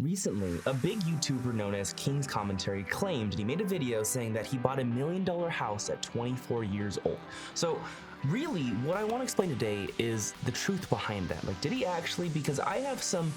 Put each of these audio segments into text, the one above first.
Recently, a big YouTuber known as King's Commentary claimed, and he made a video saying that he bought $1 million house at 24 years old. So really, what I want to explain today is the truth behind that. Like, did he actually? Because I have some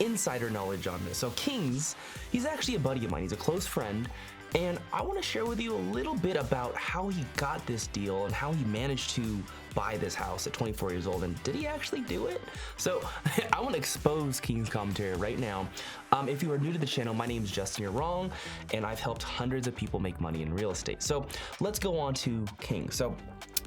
insider knowledge on this. So King's, he's actually a buddy of mine. He's a close friend. And I want to share with you a little bit about how he got this deal and how he managed to buy this house at 24 years old. And did he actually do it? So I want to expose King's Commentary right now. If you are new to the channel, my name is Justin, you're wrong, and I've helped hundreds of people make money in real estate. So let's go on to King. So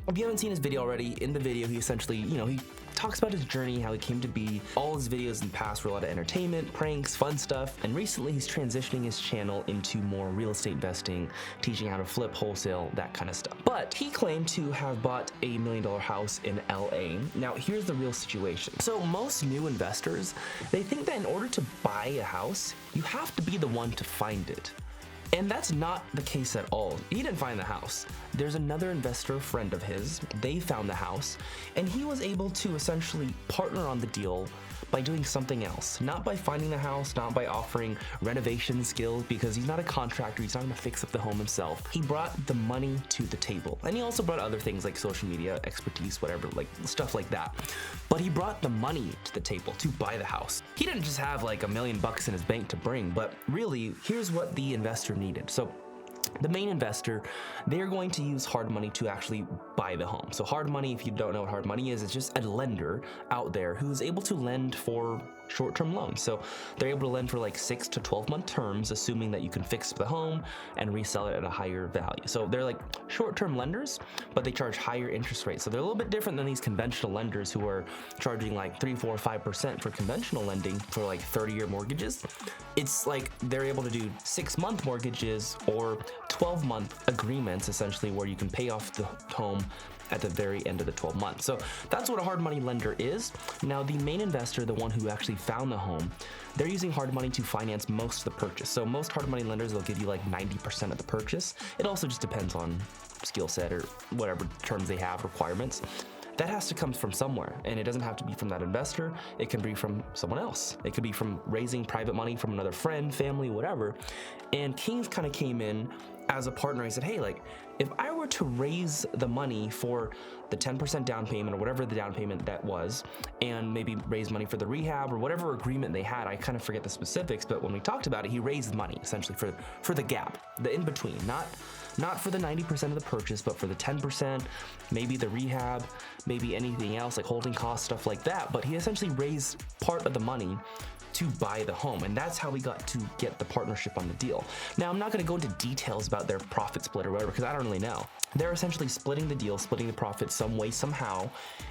if you haven't seen his video already, in the video he essentially, he talks about his journey, how he came to be. All his videos in the past were a lot of entertainment, pranks, fun stuff, and recently he's transitioning his channel into more real estate investing, teaching how to flip, wholesale, that kind of stuff. But he claimed to have bought $1 million house in LA. Now here's the real situation. So most new investors, they think that in order to buy a house, you have to be the one to find it. And that's not the case at all. He didn't find the house. There's another investor friend of his, they found the house, and he was able to essentially partner on the deal by doing something else. Not by finding the house, not by offering renovation skills, because he's not a contractor, he's not gonna fix up the home himself. He brought the money to the table. And he also brought other things like social media, expertise, whatever, like stuff like that. But he brought the money to the table to buy the house. He didn't just have like $1 million in his bank to bring, but really, here's what the investor needed. So the main investor, they're going to use hard money to actually buy the home. So hard money, if you don't know what hard money is, it's just a lender out there who's able to lend for short-term loans. So they're able to lend for like 6 to 12-month terms, assuming that you can fix the home and resell it at a higher value. So they're like short-term lenders, but they charge higher interest rates. So they're a little bit different than these conventional lenders who are charging like 3, 4, 5% for conventional lending for like 30-year mortgages. It's like they're able to do 6-month mortgages or 12-month agreements, essentially, where you can pay off the home at the very end of the 12 months. So that's what a hard money lender is. Now, the main investor, the one who actually found the home, they're using hard money to finance most of the purchase. So most hard money lenders, they'll give you like 90% of the purchase. It also just depends on skill set or whatever terms they have, requirements. That has to come from somewhere, and it doesn't have to be from that investor. It can be from someone else. It could be from raising private money from another friend, family, whatever. And King's kind of came in as a partner. He said, hey, like, if I were to raise the money for the 10% down payment or whatever the down payment that was, and maybe raise money for the rehab or whatever agreement they had, I kind of forget the specifics, but when we talked about it, he raised money essentially for the gap, the in-between, not for the 90% of the purchase, but for the 10%, maybe the rehab, maybe anything else like holding costs, stuff like that. But he essentially raised part of the money to buy the home, and that's how we got to get the partnership on the deal. Now, I'm not going to go into details about their profit split or whatever, because I don't really know. They're essentially splitting the deal, splitting the profit some way, somehow,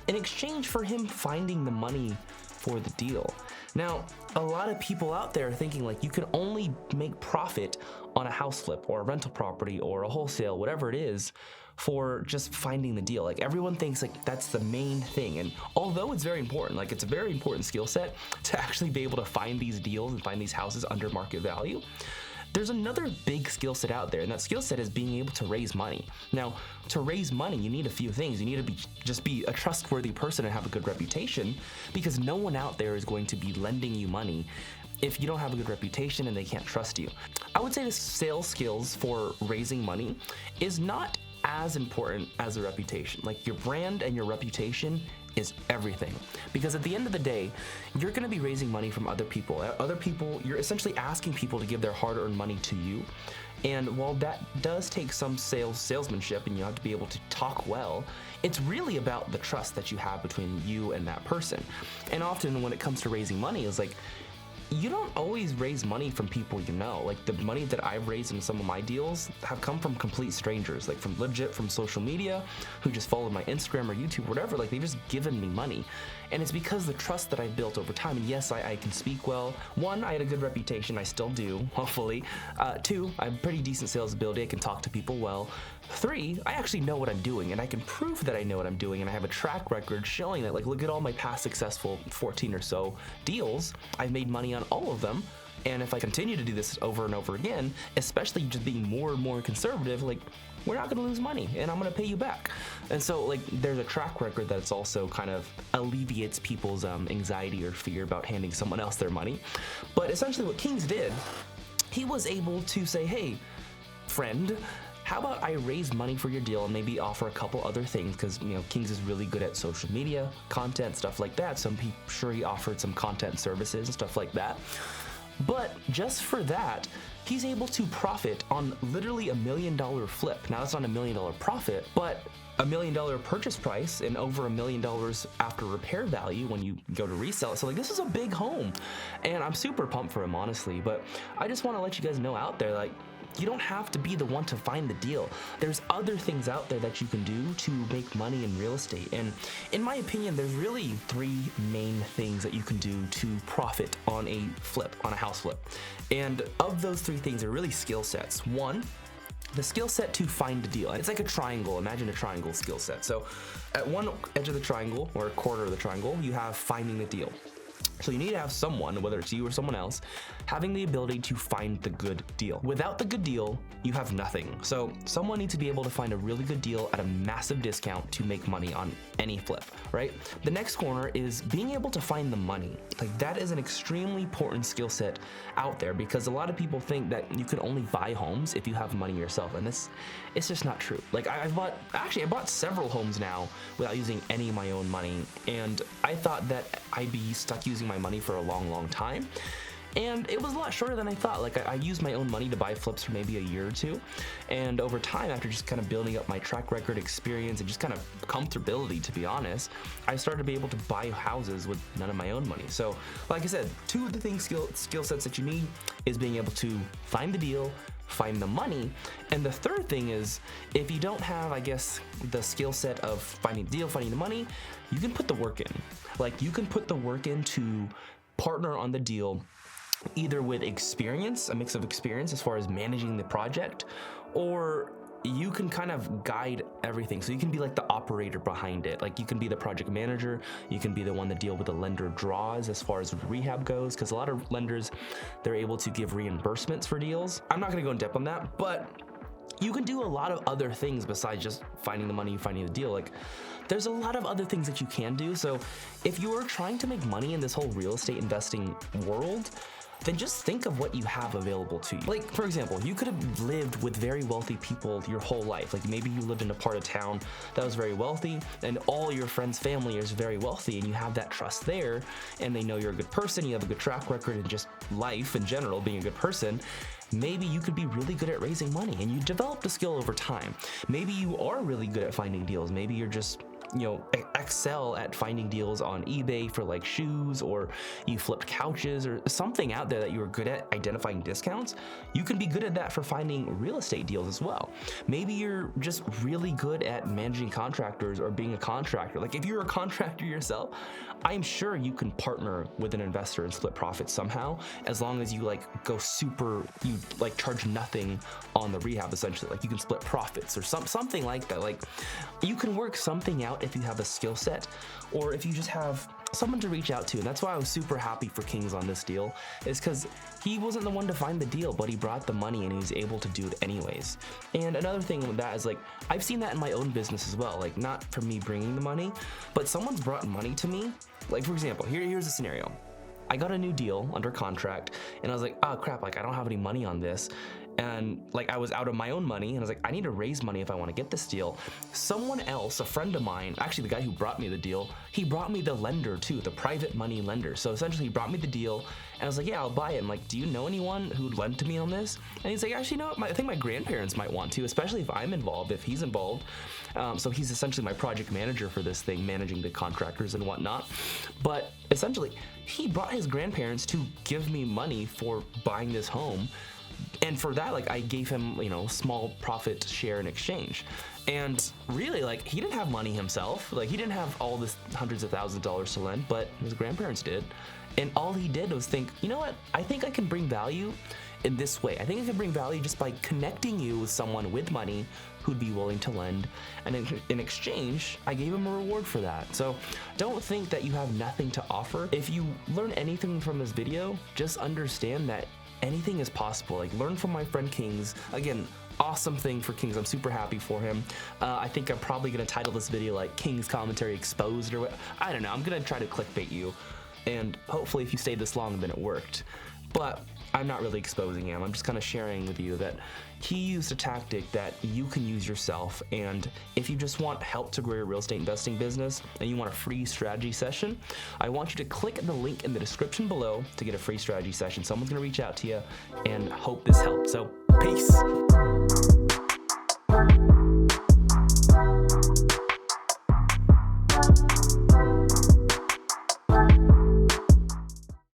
in exchange for him finding the money for the deal. Now, a lot of people out there are thinking like you can only make profit on a house flip or a rental property or a wholesale, whatever it is, for just finding the deal. Like, everyone thinks like that's the main thing. And although it's very important, like it's a very important skill set to actually be able to find these deals and find these houses under market value, there's another big skill set out there, and that skill set is being able to raise money. Now, to raise money, you need a few things. You need to just be a trustworthy person and have a good reputation, because no one out there is going to be lending you money if you don't have a good reputation and they can't trust you. I would say the sales skills for raising money is not as important as a reputation. Like, your brand and your reputation is everything, because at the end of the day, you're going to be raising money from other people. You're essentially asking people to give their hard-earned money to you. And while that does take some salesmanship, and you have to be able to talk well, it's really about the trust that you have between you and that person. And often when it comes to raising money, it's like, you don't always raise money from people you know. Like, the money that I've raised in some of my deals have come from complete strangers, like from social media, who just followed my Instagram or YouTube, whatever. Like, they've just given me money. And it's because the trust that I've built over time. And yes, I can speak well. 1, I had a good reputation. I still do, hopefully. 2, I have pretty decent sales ability. I can talk to people well. 3, I actually know what I'm doing, and I can prove that I know what I'm doing, and I have a track record showing that. Like, look at all my past successful 14 or so deals. I've made money on all of them And if I continue to do this over and over again, especially just being more and more conservative, like, we're not gonna lose money and I'm gonna pay you back. And so like there's a track record that's also kind of alleviates people's anxiety or fear about handing someone else their money. But essentially what Kings did, he was able to say, hey, friend, how about I raise money for your deal and maybe offer a couple other things, because Kings is really good at social media, content, stuff like that. So I'm sure he offered some content services and stuff like that. But just for that, he's able to profit on literally $1 million flip. Now that's not $1 million profit, but $1 million purchase price and over $1 million after repair value when you go to resell it. So like, this is a big home, and I'm super pumped for him, honestly. But I just want to let you guys know out there, like, you don't have to be the one to find the deal. There's other things out there that you can do to make money in real estate. And in my opinion, there's really 3 main things that you can do to profit on a flip, on a house flip. And of those 3 things are really skill sets. 1, the skill set to find a deal. It's like a triangle. Imagine a triangle skill set. So at one edge of the triangle, or a quarter of the triangle, you have finding the deal. So you need to have someone, whether it's you or someone else, having the ability to find the good deal. Without the good deal, you have nothing. So someone needs to be able to find a really good deal at a massive discount to make money on any flip, right? The next corner is being able to find the money. Like, that is an extremely important skill set out there, because a lot of people think that you can only buy homes if you have money yourself, and it's just not true. Like, I bought several homes now without using any of my own money, and I thought that I'd be stuck using my money for a long time, and it was a lot shorter than I thought. Like, I used my own money to buy flips for maybe a year or 2, and over time, after just kind of building up my track record, experience, and just kind of comfortability, to be honest, I started to be able to buy houses with none of my own money. So like I said, 2 of the things, skill sets that you need is being able to find the deal, find the money. And the third thing is, if you don't have, I guess, the skill set of finding the deal, finding the money, you can put the work in. Like, you can put the work in to partner on the deal, either with experience, a mix of experience as far as managing the project, or you can kind of guide everything. So you can be like the operator behind it. Like, you can be the project manager, you can be the one that deal with the lender draws as far as rehab goes, because a lot of lenders, they're able to give reimbursements for deals. I'm not gonna go in depth on that, but you can do a lot of other things besides just finding the money, finding the deal. Like, there's a lot of other things that you can do. So if you are trying to make money in this whole real estate investing world, then just think of what you have available to you. Like, for example, you could have lived with very wealthy people your whole life. Like, maybe you lived in a part of town that was very wealthy, and all your friends' family is very wealthy, and you have that trust there, and they know you're a good person, you have a good track record in just life in general, being a good person. Maybe you could be really good at raising money, and you developed a skill over time. Maybe you are really good at finding deals. Maybe you're just, excel at finding deals on eBay for like shoes, or you flipped couches, or something out there that you were good at identifying discounts. You can be good at that for finding real estate deals as well. Maybe you're just really good at managing contractors or being a contractor. Like, if you're a contractor yourself, I'm sure you can partner with an investor and split profits somehow, as long as you charge nothing on the rehab, essentially. Like, you can split profits or something like that. Like, you can work something out if you have a skill set, or if you just have someone to reach out to. And that's why I was super happy for Kings on this deal, is because he wasn't the one to find the deal, but he brought the money and he was able to do it anyways. And another thing with that is, like, I've seen that in my own business as well. Like, not for me bringing the money, but someone's brought money to me. Like, for example, here's a scenario. I got a new deal under contract, and I was like, oh crap, like, I don't have any money on this. And like, I was out of my own money, and I was like, I need to raise money if I want to get this deal. Someone else, a friend of mine, actually the guy who brought me the deal, he brought me the lender too, the private money lender. So essentially, he brought me the deal, and I was like, yeah, I'll buy it. I'm like, do you know anyone who'd lend to me on this? And he's like, actually, no, I think my grandparents might want to, especially if I'm involved, if he's involved. So he's essentially my project manager for this thing, managing the contractors and whatnot. But essentially, he brought his grandparents to give me money for buying this home. And for that, like, I gave him, small profit share in exchange. And really, like, he didn't have money himself. Like, he didn't have all this hundreds of thousands of dollars to lend, but his grandparents did. And all he did was think, you know what? I think I can bring value in this way. I think I can bring value just by connecting you with someone with money who who'd be willing to lend, and in exchange, I gave him a reward for that. So don't think that you have nothing to offer. If you learn anything from this video, just understand that anything is possible. Like, learn from my friend Kings. Again, awesome thing for Kings. I'm super happy for him. I think I'm probably gonna title this video like Kings Commentary Exposed or what. I don't know. I'm gonna try to clickbait you, and hopefully if you stayed this long, then it worked. But I'm not really exposing him. I'm just kind of sharing with you that he used a tactic that you can use yourself. And if you just want help to grow your real estate investing business and you want a free strategy session, I want you to click the link in the description below to get a free strategy session. Someone's gonna reach out to you, and hope this helped. So peace.